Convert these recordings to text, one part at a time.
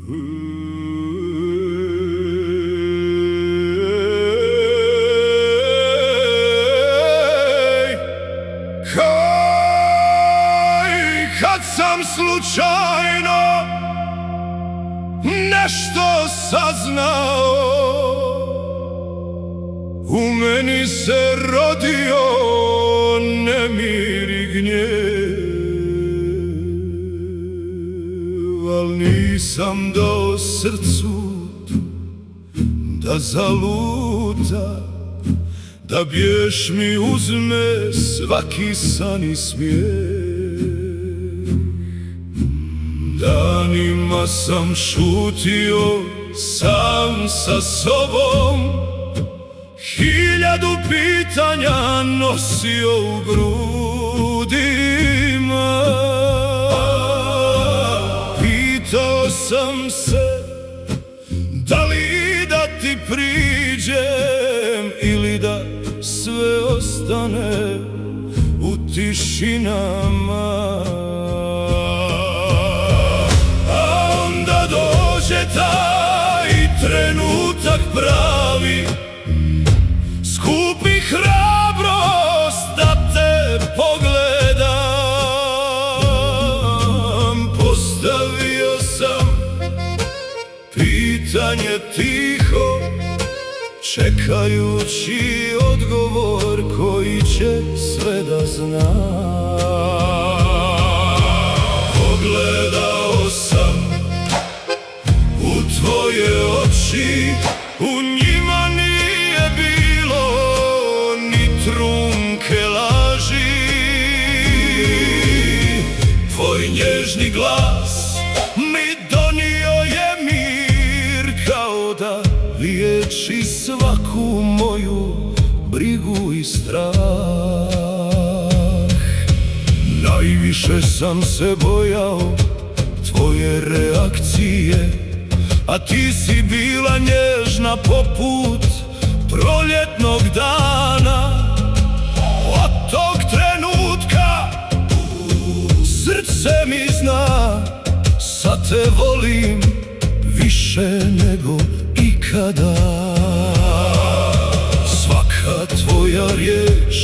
Kad sam slučajno nešto saznao, u meni se rodio nemir i gnjev, al nisam dao srcu da zaluta, da bješ mi uzme svaki san i smijeh. Danima sam šutio sam sa sobom, 1000 pitanja nosio u grudima. Pitao sam se da li da ti priđem ili da sve ostane u tišinama. Taj trenutak pravi, skupi hrabrost da te pogledam. Postavio sam pitanje tiho, čekajući odgovor koji će sve da zna. Pogledao sam u tvoje oči, u njima nije bilo ni trunke laži. Tvoj nježni glas mi donio je mir, kao da liječi svaku moju brigu i strah. Najviše sam se bojao tvoje reakcije, a ti si bila nježna poput proljetnog dana. Od tog trenutka srce mi zna, sad te volim više nego ikada. Svaka tvoja riječ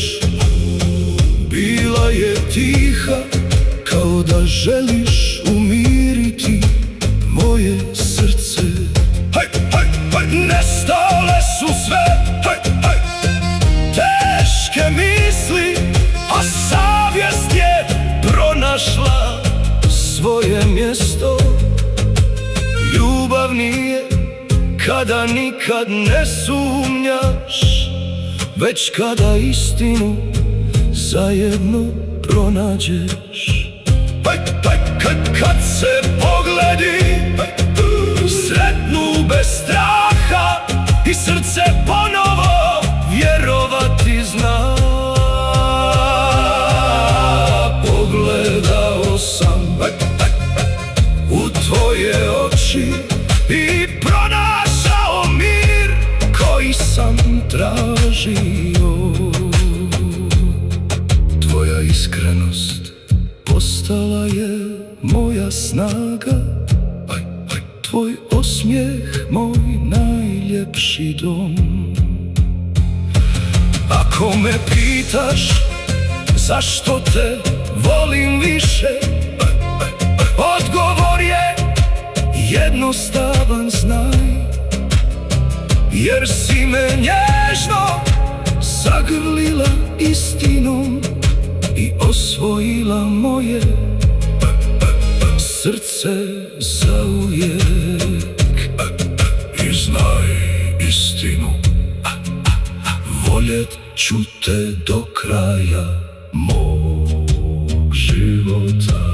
bila je tiha, kao da želiš umiriti moje srce. Nestale su sve teške misli, a savjest je pronašla svoje mjesto. Ljubav nije kada nikad ne sumnjaš, već kada istinu zajedno pronađeš. Kad se pogledi sretnu bez straha i srce ponovo vjerovati zna. Pogledao sam u tvoje oči i pronašao mir koji sam tražio. Tvoja iskrenost postala je moja snaga, tvoj osmijeh moj najljepši dom. Ako me pitaš zašto te volim više, odgovor je jednostavan, znaj. Jer si me nježno zagrlila istinom i osvojila moje srce zauvijek. I znaj istinu, voljet ću te do kraja mog života.